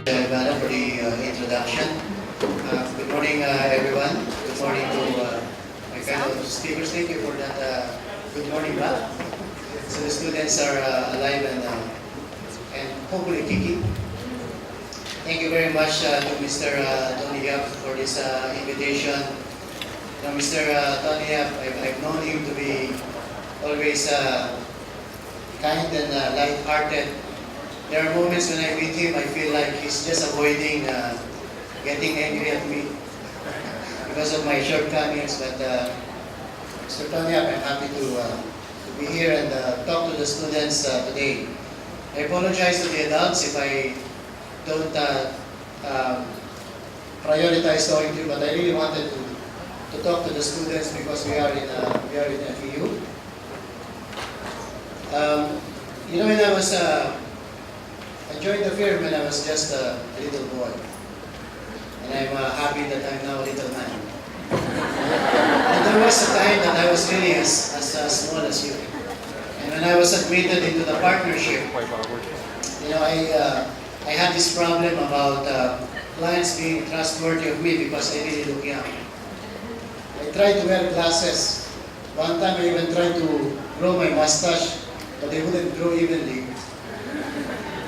Rivera for the introduction. Good morning, everyone. Good morning to my fellow speakers. Thank you for that good morning back. So the students are alive and hopefully kicking. Thank you very much to Mr. Tony Yap for this invitation. Now, Mr. Tony Yap, I've known him to be always kind and light-hearted. There are moments when I meet him, I feel like he's just avoiding getting angry at me because of my shortcomings. But Mr. Tony, I'm happy to be here and talk to the students today. I apologize to the adults if I don't prioritize talking to you, but I really wanted to talk to the students because we are in FEU. When I joined the firm when I was just a little boy. And I'm happy that I'm now a little man. And there was a time that I was really as small as you. And when I was admitted into the partnership, I had this problem about clients being trustworthy of me because I really look young. I tried to wear glasses. One time I even tried to grow my mustache, but they wouldn't grow evenly.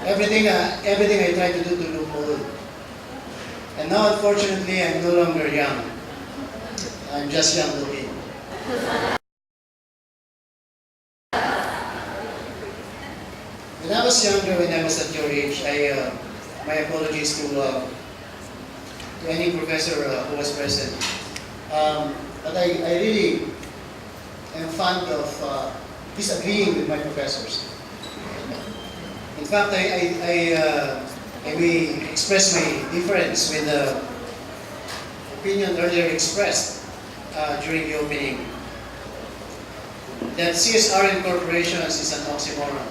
Everything I tried to do to look old. And now, unfortunately, I'm no longer young. I'm just young looking. When I was younger, when I was at your age, my apologies to any professor who was present. But I really am fond of disagreeing with my professors. In fact, I may express my difference with the opinion earlier expressed during the opening that CSR in corporations is an oxymoron,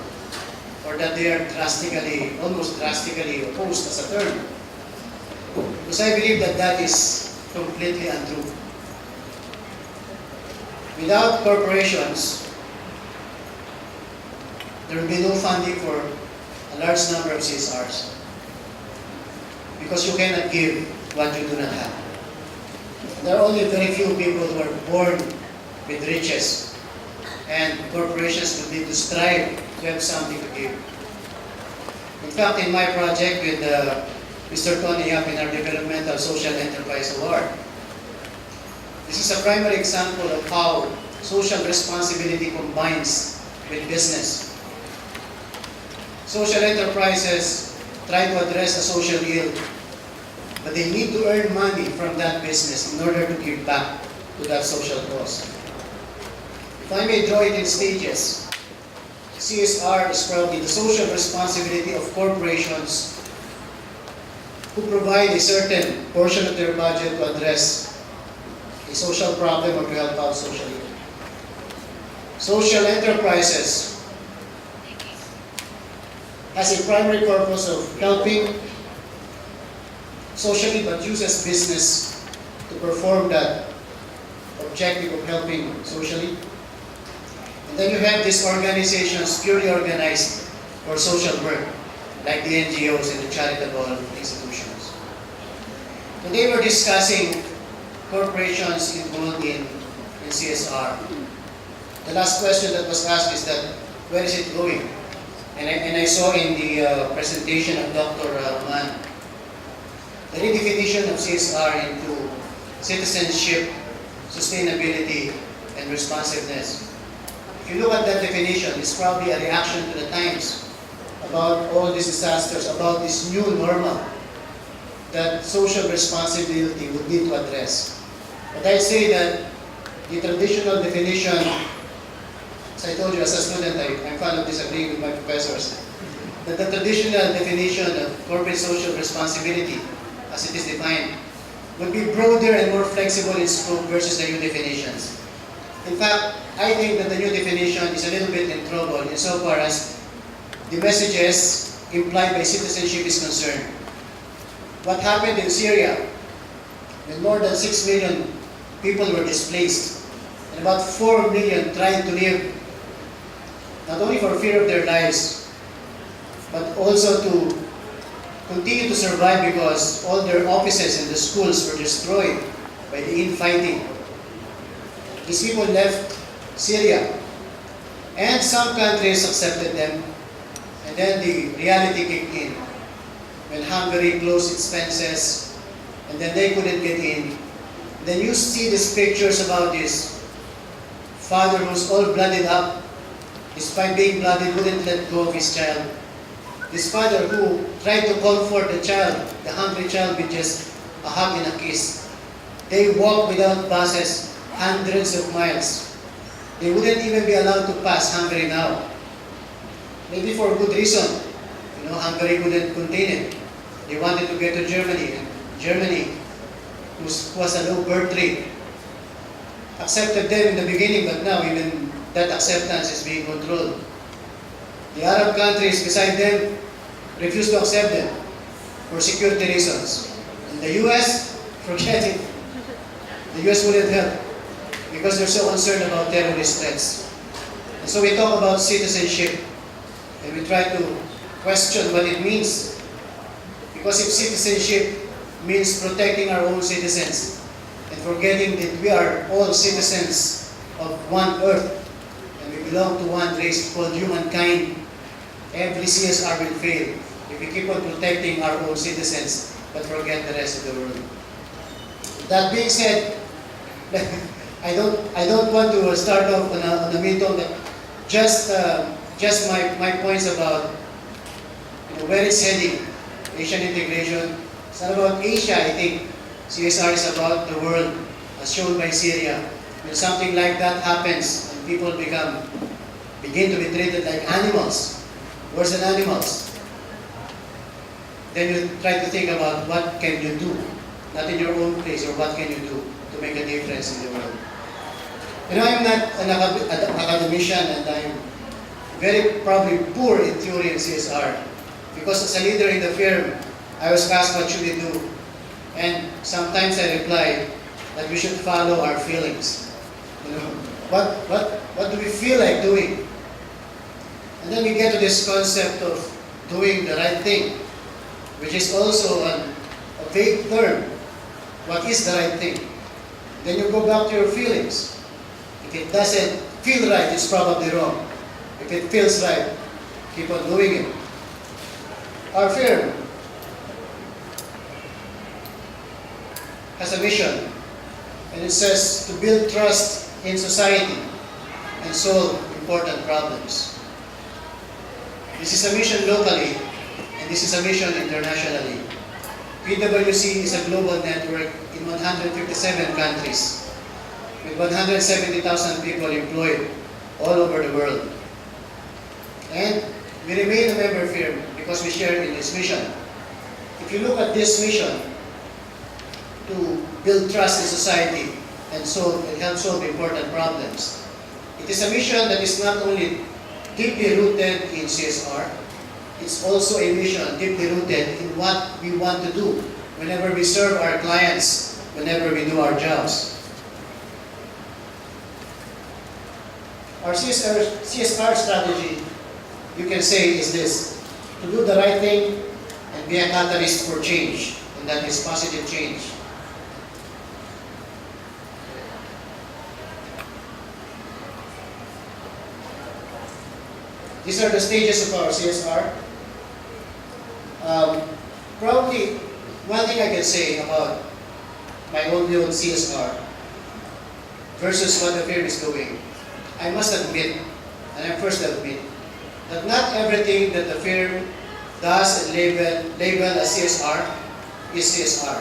or that they are almost drastically opposed as a term. Because I believe that that is completely untrue. Without corporations, there will be no funding for a large number of CSRs because you cannot give what you do not have. There are only very few people who are born with riches, and corporations will need to strive to have something to give. In fact, in my project with Mr. Tony Yap in our Developmental Social Enterprise Award, this is a primary example of how social responsibility combines with business. Social enterprises try to address a social ill, but they need to earn money from that business in order to give back to that social cause. If I may draw it in stages, CSR is probably the social responsibility of corporations who provide a certain portion of their budget to address a social problem or to help out socially. Social enterprises has a primary purpose of helping socially but uses business to perform that objective of helping socially. And then you have these organizations purely organized for social work, like the NGOs and the charitable institutions. Today we're discussing corporations involved in CSR. The last question that was asked is that, where is it going? And I saw in the presentation of Dr. Roman the redefinition of CSR into citizenship, sustainability, and responsiveness. If you look at that definition, it's probably a reaction to the times about all these disasters, about this new normal that social responsibility would need to address. But I say that the traditional definition, as I told you as a student, I'm fond of disagreeing with my professors, that the traditional definition of corporate social responsibility, as it is defined, would be broader and more flexible in scope versus the new definitions. In fact, I think that the new definition is a little bit in trouble insofar as the messages implied by citizenship is concerned. What happened in Syria, when more than 6 million people were displaced, and about 4 million tried to live not only for fear of their lives, but also to continue to survive because all their offices and the schools were destroyed by the infighting. These people left Syria, and some countries accepted them, and then the reality kicked in. When Hungary closed its fences, and then they couldn't get in, then you see these pictures about this father who's all blooded up, despite being blooded, wouldn't let go of his child. This father who tried to comfort the child, the hungry child, with just a hug and a kiss. They walk without buses, hundreds of miles. They wouldn't even be allowed to pass Hungary now. Maybe for good reason. Hungary couldn't contain it. They wanted to get to Germany, and Germany, who was a low birth rate, accepted them in the beginning, but now even that acceptance is being controlled. The Arab countries beside them refuse to accept them for security reasons. And the US, forget it. The US wouldn't help because they're so concerned about terrorist threats. And so we talk about citizenship, and we try to question what it means. Because if citizenship means protecting our own citizens and forgetting that we are all citizens of one earth and we belong to one race called humankind, every CSR will fail if we keep on protecting our own citizens but forget the rest of the world. That being said, I don't want to start off on a mid-tone, but just my points about where it's heading, Asian integration. It's not about Asia, I think. CSR is about the world, as shown by Syria. When something like that happens, and people begin to be treated like animals, worse than animals, then you try to think about what can you do, not in your own place, or what can you do to make a difference in the world. I'm not an academician, and I'm very probably poor in theory and CSR. Because as a leader in the firm, I was asked what should we do. And sometimes I reply that we should follow our feelings. What do we feel like doing? And then we get to this concept of doing the right thing, which is also a vague term. What is the right thing? Then you go back to your feelings. If it doesn't feel right, it's probably wrong. If it feels right, keep on doing it. Our firm has a mission, and it says to build trust in society and solve important problems. This is a mission locally, and this is a mission internationally. PwC is a global network in 157 countries, with 170,000 people employed all over the world. And we remain a member firm because we share in this mission. If you look at this mission to build trust in society and help solve important problems, it is a mission that is not only deeply rooted in CSR, it's also a mission deeply rooted in what we want to do whenever we serve our clients, whenever we do our jobs. Our CSR strategy, you can say, is this: to do the right thing and be a catalyst for change, and that is positive change. These are the stages of our CSR. Probably one thing I can say about my own view on CSR versus what the firm is doing, I must admit, and I'm first to admit, that not everything that the firm does and label as CSR is CSR.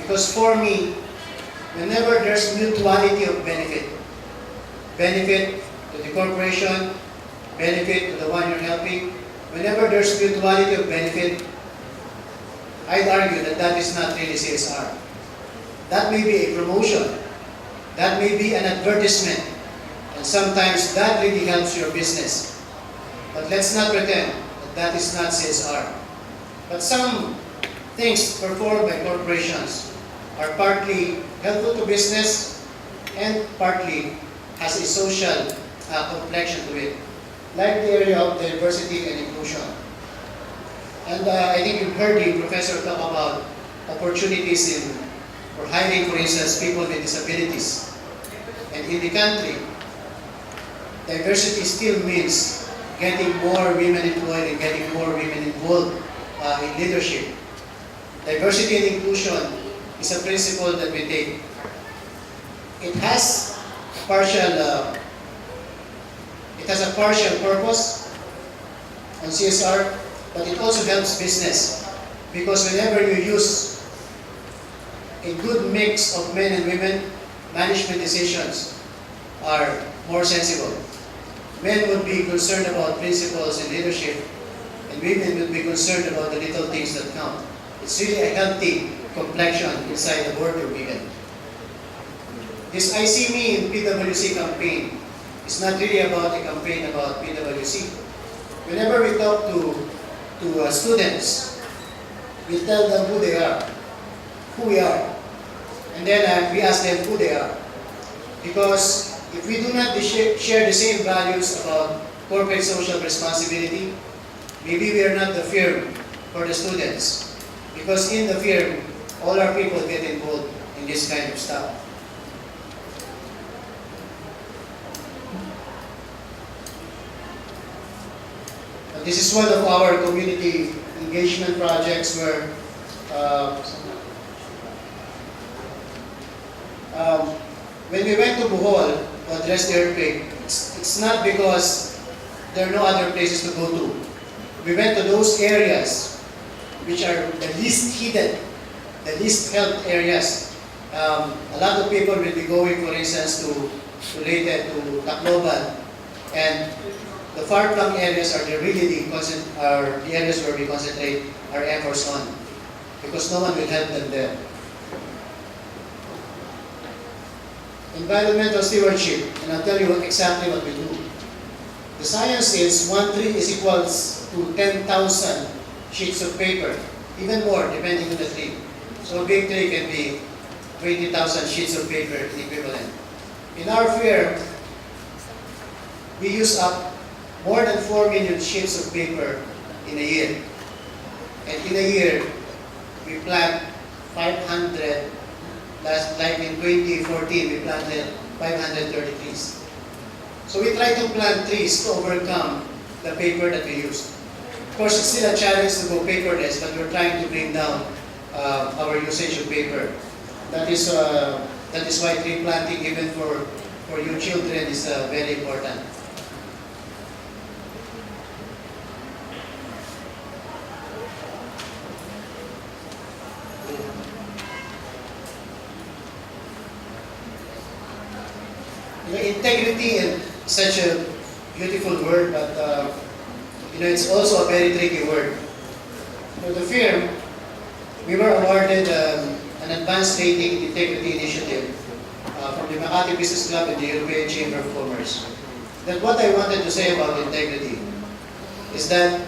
Because for me, whenever there's mutuality of benefit to the corporation, benefit to the one you're helping, whenever there's mutuality of benefit, I'd argue that that is not really CSR. That may be a promotion, that may be an advertisement, and sometimes that really helps your business. But let's not pretend that that is not CSR. But some things performed by corporations are partly helpful to business and partly has a social complexion to it, like the area of diversity and inclusion. And I think you've heard the professor talk about opportunities in or hiring, for instance, people with disabilities. And in the country, diversity still means getting more women employed and getting more women involved in leadership. Diversity and inclusion is a principle that we take. It has a partial purpose on CSR, but it also helps business because whenever you use a good mix of men and women, management decisions are more sensible. Men would be concerned about principles and leadership, and women would be concerned about the little things that count. It's really a healthy complexion inside the boardroom even. This I See Me in PwC campaign is not really about a campaign about PwC. Whenever we talk to students, we tell them who they are, who we are, and then we ask them who they are. Because if we do not share the same values about corporate social responsibility, maybe we are not the firm for the students. Because in the firm, all our people get involved in this kind of stuff. This is one of our community engagement projects where when we went to Bohol to address the earthquake, it's not because there are no other places to go to. We went to those areas which are the least hidden, the least helped areas. A lot of people will be going, for instance, to Leyte, to Tacloban, and the far-flung areas are really the areas where we concentrate our efforts on, because no one will help them there. Environmental stewardship, and I'll tell you exactly what we do. The science is 1 tree is equals to 10,000 sheets of paper, even more depending on the tree. So a big tree can be 20,000 sheets of paper equivalent. In our firm, we use up more than 4 million sheets of paper in a year. And in a year, we plant 500, like in 2014, we planted 530 trees. So we try to plant trees to overcome the paper that we use. Of course, it's still a challenge to go paperless, but we're trying to bring down our usage of paper. That is why tree planting, even for your children, is very important. Integrity is such a beautiful word, but it's also a very tricky word. For the firm, we were awarded an advanced rating integrity initiative from the Makati Business Club and the European Chamber of Commerce. That what I wanted to say about integrity is that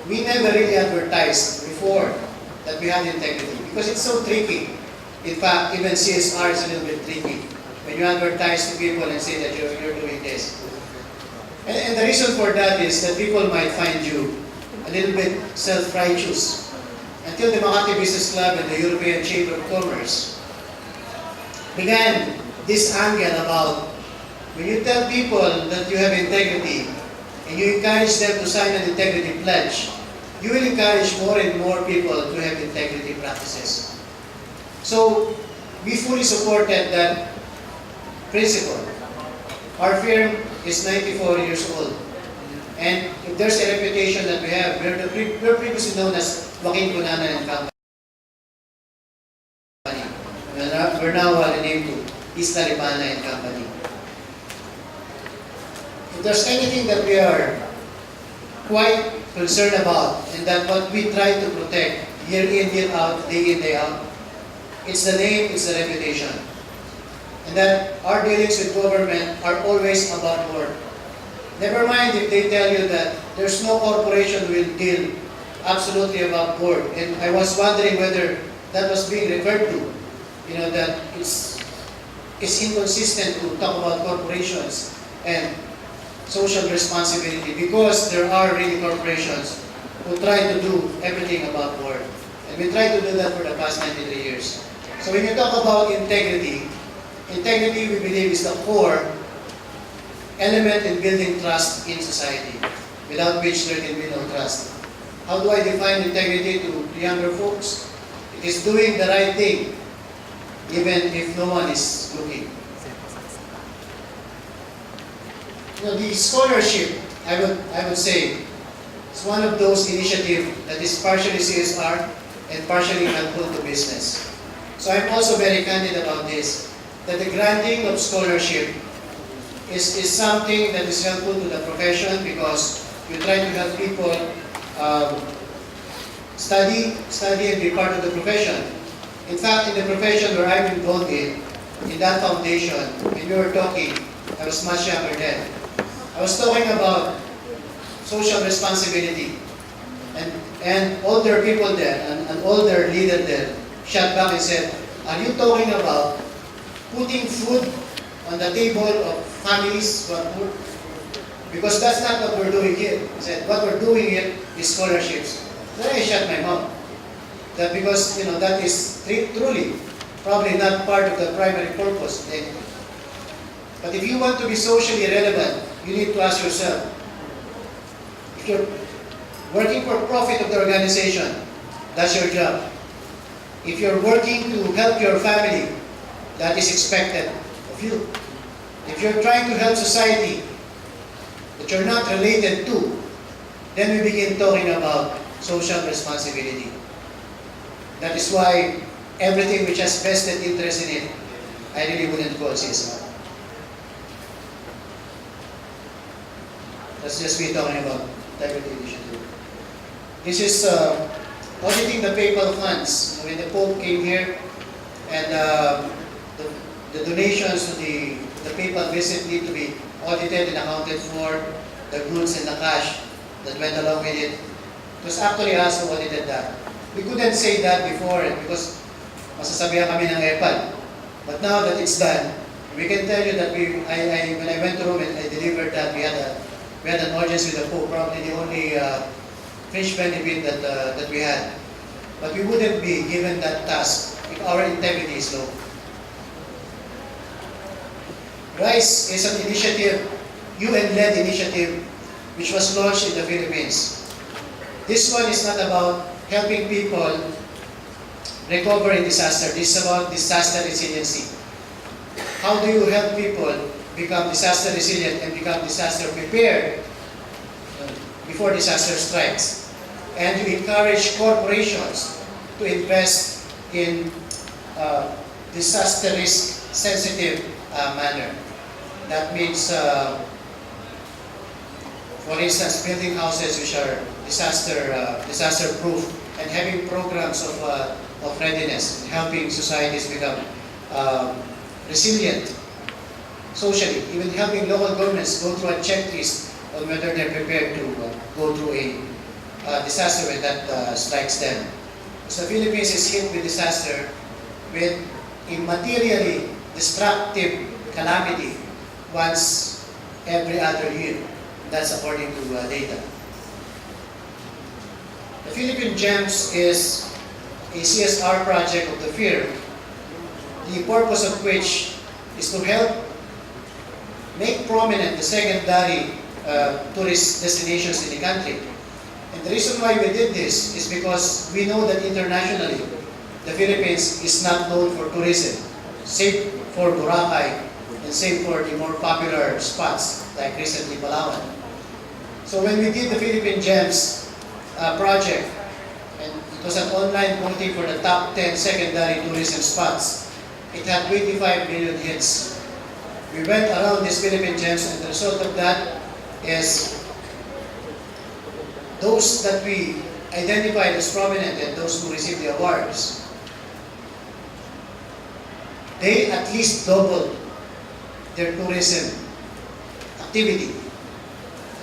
we never really advertised before that we had integrity because it's so tricky. In fact, even CSR is a little bit tricky when you advertise to people and say that you're doing this. And the reason for that is that people might find you a little bit self-righteous. Until the Makati Business Club and the European Chamber of Commerce began this angle about when you tell people that you have integrity and you encourage them to sign an integrity pledge, you will encourage more and more people to have integrity practices. So we fully supported that principle. Our firm is 94 years old. And if there's a reputation that we have, we're previously known as Joaquin Cunanan and Company. We're now renamed to Isla Libana and Company. If there's anything that we are quite concerned about and that what we try to protect year in, year out, day in, day out, it's the name, it's the reputation. And that our dealings with government are always about work. Never mind if they tell you that there's no corporation will deal absolutely about board. And I was wondering whether that was being referred to. That it's inconsistent to talk about corporations and social responsibility because there are really corporations who try to do everything about work. And we try to do that for the past 93 years. So when you talk about integrity, integrity we believe is the core element in building trust in society, without which there can be no trust. How do I define integrity to younger folks? It is doing the right thing, even if no one is looking. The scholarship, I would say, is one of those initiatives that is partially CSR and partially helpful to business. So I'm also very candid about this, that the granting of scholarship is something that is helpful to the profession because you try to help people study and be part of the profession. In fact, in the profession where I'm involved in that foundation, when we were talking, I was much younger then. I was talking about social responsibility. And older people there, an older leader there, shut back and said, are you talking about putting food on the table of families who are poor? Because that's not what we're doing here. He said, what we're doing here is scholarships. Then I shut my mouth. That because, that is truly probably not part of the primary purpose. But if you want to be socially relevant, you need to ask yourself, if you're working for profit of the organization, that's your job. If you're working to help your family, that is expected of you. If you're trying to help society that you're not related to, then we begin talking about social responsibility. That is why everything which has vested interest in it, I really wouldn't call CSR. That's just me talking about integrity initiative. This is auditing the PayPal funds. When the Pope came here and the donations to the PayPal visit need to be audited and accounted for, the goods and the cash that went along with it. It was actually us who audited that. We couldn't say that before because masasabihan kami ng EPAL. But now that it's done, we can tell you that when I went to Rome and I delivered that, we had an audience with the Pope, probably the only fringe benefit that we had. But we wouldn't be given that task if our integrity is low. RISE is an initiative, UN-led initiative, which was launched in the Philippines. This one is not about helping people recover in disaster. This is about disaster resiliency. How do you help people become disaster resilient and become disaster prepared before disaster strikes? And you encourage corporations to invest in disaster risk sensitive manner. That means, for instance, building houses which are disaster proof and having programs of readiness, helping societies become resilient socially, even helping local governments go through a checklist on whether they're prepared to go through a disaster when that strikes them. So the Philippines is hit with disaster with a materially destructive calamity once every other year. That's according to data. The Philippine GEMS is a CSR project of the FIR, the purpose of which is to help make prominent the secondary tourist destinations in the country. And the reason why we did this is because we know that internationally, the Philippines is not known for tourism, save for Boracay and save for the more popular spots like recently Palawan. So when we did the Philippine GEMS project, and it was an online voting for the top 10 secondary tourism spots, it had 25 million hits. We went around this Philippine GEMS, and the result of that is those that we identified as prominent and those who received the awards, they at least doubled their tourism activity.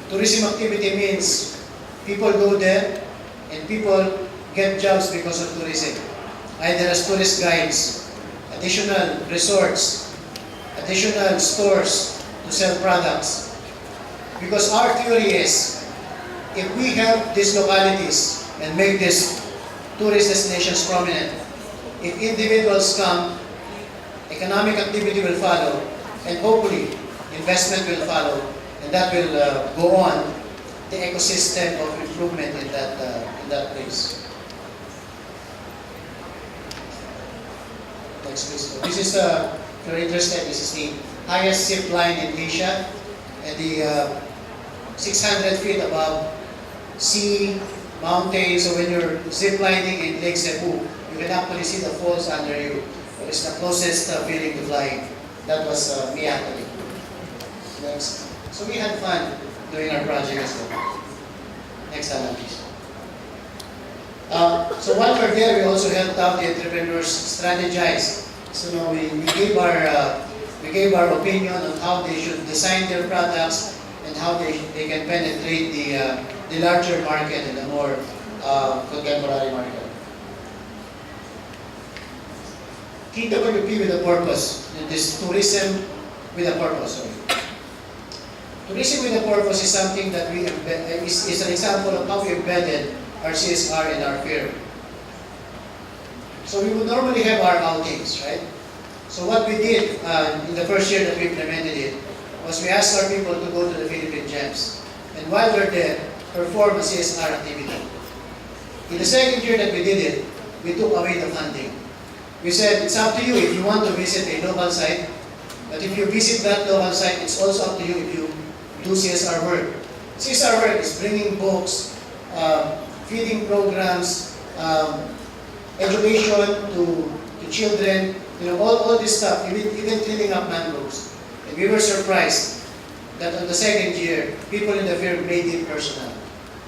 Tourism activity means people go there and people get jobs because of tourism, either as tourist guides, additional resorts, additional stores to sell products. Because our theory is, if we help these localities and make these tourist destinations prominent, if individuals come, economic activity will follow, and hopefully investment will follow, and that will go on the ecosystem of improvement in that place. Next please. This is, if you're interested, this is the highest zip line in Asia, and the 600 feet above sea, mountains. So when you're zip lining in Lake Cebu, you can actually see the falls under you. It's the closest feeling to flying. That was me actually. Next. So we had fun doing our project as well. Next slide, please. So while we're there, we also helped out the entrepreneurs strategize. So now we gave our opinion on how they should design their products and how they can penetrate the larger market and the more contemporary market. TWP with a purpose. And this tourism with a purpose. Sorry. Tourism with a purpose is something that is an example of how we embedded our CSR in our firm. So we would normally have our outings, right? So what we did in the first year that we implemented it was we asked our people to go to the Philippine Gems. And while we're there, perform a CSR activity. In the second year that we did it, we took away the funding. We said, it's up to you if you want to visit a local site, but if you visit that local site, it's also up to you if you do CSR work. CSR work is bringing books, feeding programs, education to children, all this stuff, even cleaning up mangroves. And we were surprised that on the second year, people in the firm made it personal.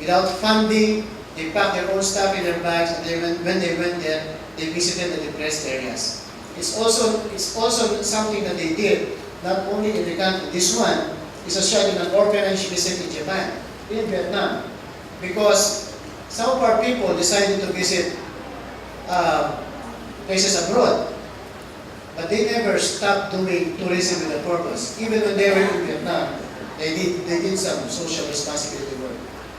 Without funding, they packed their own stuff in their bags, and when they went there, they visited the depressed areas. It's also something that they did, not only in the country. This one is a shot in an orphanage visit in Japan, in Vietnam, because some of our people decided to visit places abroad, but they never stopped doing tourism with a purpose. Even when they were in Vietnam, they did some social responsibility work.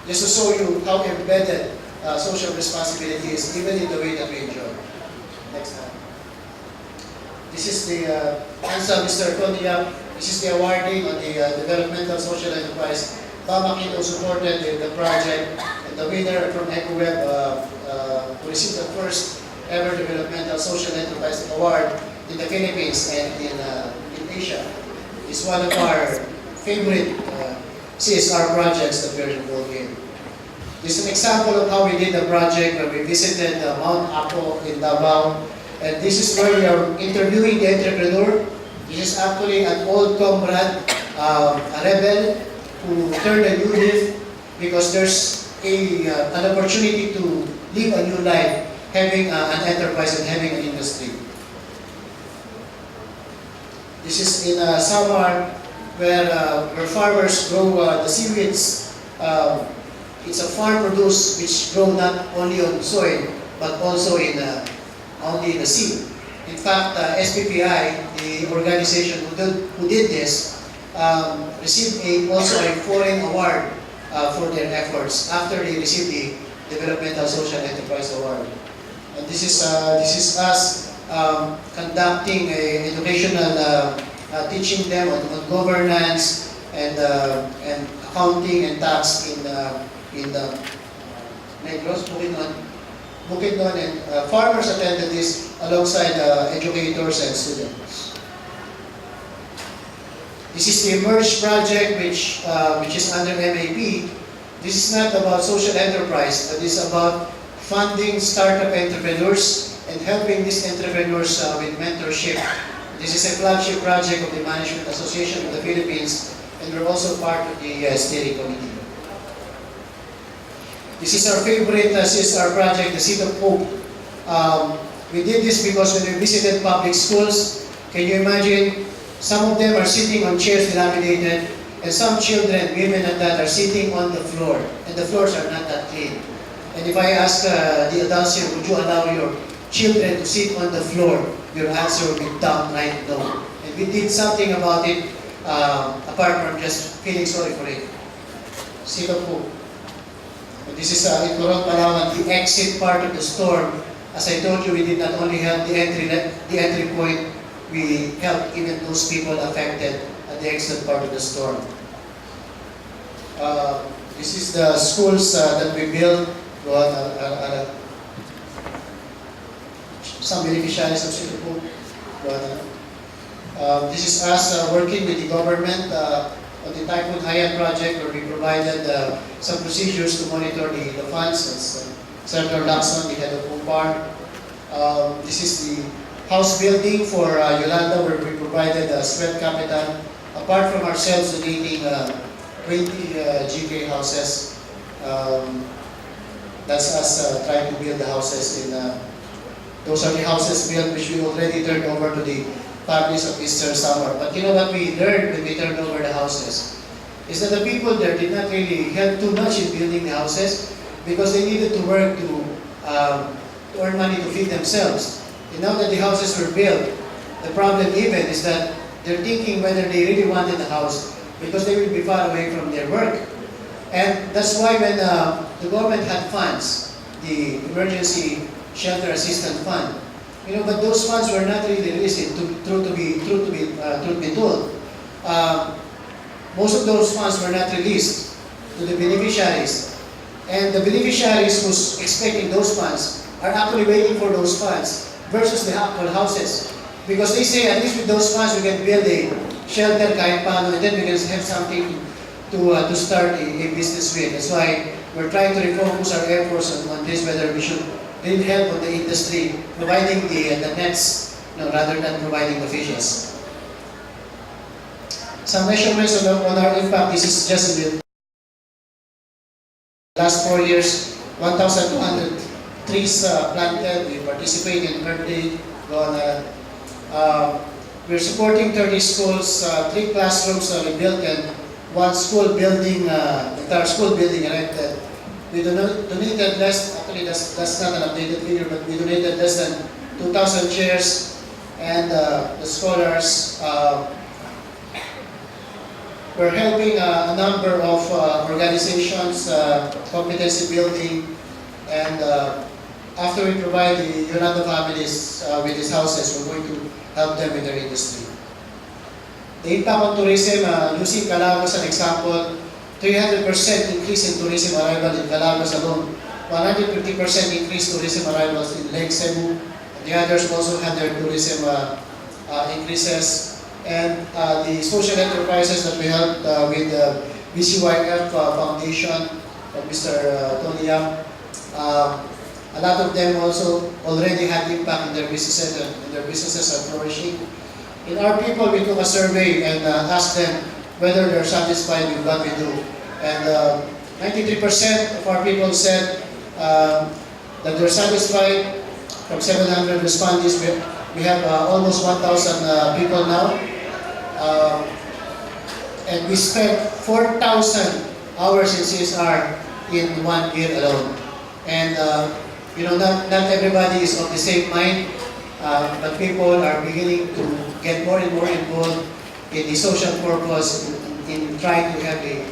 Just to show you how embedded social responsibility is, even in the way that we enjoy. Next time. This is the answer, Mr. Kondiak. This is the awarding on the Developmental Social Enterprise. Bama Kito supported the project, and the winner from EcoWeb who received the first ever Developmental Social Enterprise Award in the Philippines and in Asia. Is one of our favorite CSR projects that we're involved in. This is an example of how we did the project where we visited Mount Apo in Davao. And this is where we are interviewing the entrepreneur. This is actually an old comrade, a rebel, who turned a new leaf because there's an opportunity to live a new life, having an enterprise and having an industry. This is in Samar, where farmers grow the seaweeds. It's a farm produce which grow not only on soil but also in the sea. In fact, SPPI, the organization who did this, received also a foreign award for their efforts after they received the Developmental Social Enterprise Award. And this is us conducting a educational, teaching them on governance and accounting and tax in Negros, Bukidnon, and farmers attended this alongside educators and students. This is the Emerge project, which is under MAP. This is not about social enterprise, but it's about funding startup entrepreneurs and helping these entrepreneurs with mentorship. This is a flagship project of the Management Association of the Philippines, and we're also part of the steering committee. This is our favorite CSR project, the Seed of Hope. We did this because when we visited public schools, can you imagine, some of them are sitting on chairs dilapidated, and some children, women and that, are sitting on the floor, and the floors are not that clean. And if I ask the adults here, would you allow your children to sit on the floor? Your answer would be downright no. And we did something about it, apart from just feeling sorry for it. Seed of Hope. This is in Coron, Palawan, the exit part of the storm. As I told you, we did not only help the entry point, we helped even those people affected at the exit part of the storm. This is the schools that we built. Some beneficiaries of Singapore. This is us working with the government on the Typhoon Haiyan project, where we provided some procedures to monitor the funds. That's Senator Lacson, the head of UPAR. This is the house building for Yolanda, where we provided sweat capital. Apart from ourselves donating 20 GK houses, that's us trying to build the houses in. Those are the houses built which we already turned over to the families of Eastern Samar. But you know what we learned when we turned over the houses? Is that the people there did not really help too much in building the houses because they needed to work to earn money to feed themselves. And now that the houses were built, the problem even is that they're thinking whether they really wanted the house because they will be far away from their work. And that's why when the government had funds, the Emergency Shelter Assistance Fund, you know, but those funds were not really released. Truth be told, most of those funds were not released to the beneficiaries, and the beneficiaries who's expecting those funds are actually waiting for those funds versus the actual houses, because they say at least with those funds we can build a shelter kahit paano, and then we can have something to start a business with. That's why we're trying to refocus our efforts on this, whether we should really help on the industry, providing the nets, rather than providing the fishes. Some measurements on our impact. This is just in the last 4 years, 1,200 trees planted. We participate in Earth Day. We're supporting 30 schools, 3 classrooms we built, and 1 school building, entire school building erected. We donated less, actually that's not an updated figure, but we donated less than 2,000 chairs, and the scholars, we're helping a number of organizations, competency building, and after we provide the Yolanda families with these houses, we're going to help them with their industry. The impact on tourism, using Calabo as an example, 300% increase in tourism arrival in Galagos alone, 150% increase tourism arrivals in Lake Cebu. The others also had their tourism increases. And the social enterprises that we helped with the BCYF Foundation of Mr. Tony Yam, a lot of them also already had impact in their businesses, and their businesses are flourishing. In our people, we took a survey and asked them whether they're satisfied with what we do. And 93% of our people said that they're satisfied. From 700 respondees, we have almost 1,000 people now. And we spent 4,000 hours in CSR in 1 year alone. And not everybody is of the same mind, but people are beginning to get more and more involved in the social purpose, in trying to have a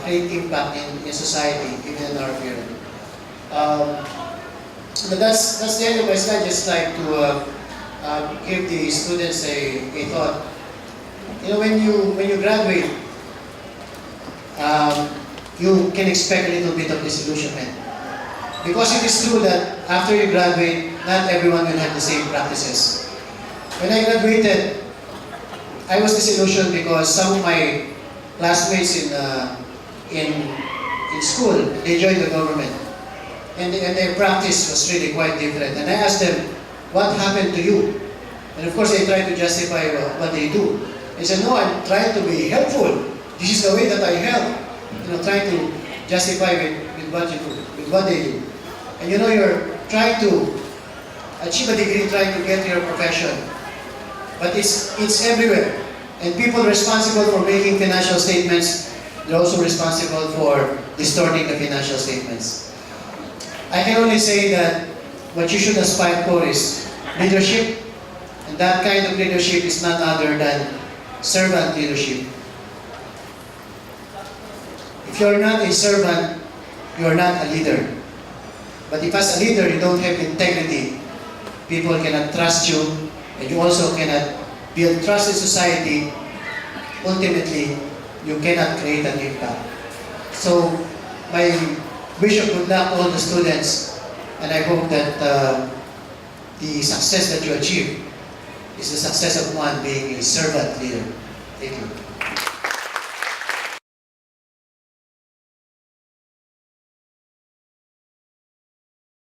great impact in society, even in our period. But that's the end of my slide. Just like to give the students a thought. When you graduate, you can expect a little bit of disillusionment, because it is true that after you graduate, not everyone will have the same practices. When I graduated, I was disillusioned because some of my classmates in school, they joined the government, and their practice was really quite different. And I asked them, what happened to you? And of course they tried to justify what they do. They said, no, I'm trying to be helpful. This is the way that I help. Trying to justify with what you do, with what they do. And you're trying to achieve a degree, trying to get your profession. But it's everywhere. And people responsible for making financial statements, they're also responsible for distorting the financial statements. I can only say that what you should aspire for is leadership, and that kind of leadership is none other than servant leadership. If you're not a servant, you are not a leader. But if as a leader you don't have integrity, people cannot trust you, and you also cannot build trust in society. Ultimately, you cannot create an impact. So, my wish of good luck to all the students, and I hope that the success that you achieve is the success of one being a servant leader. Thank you.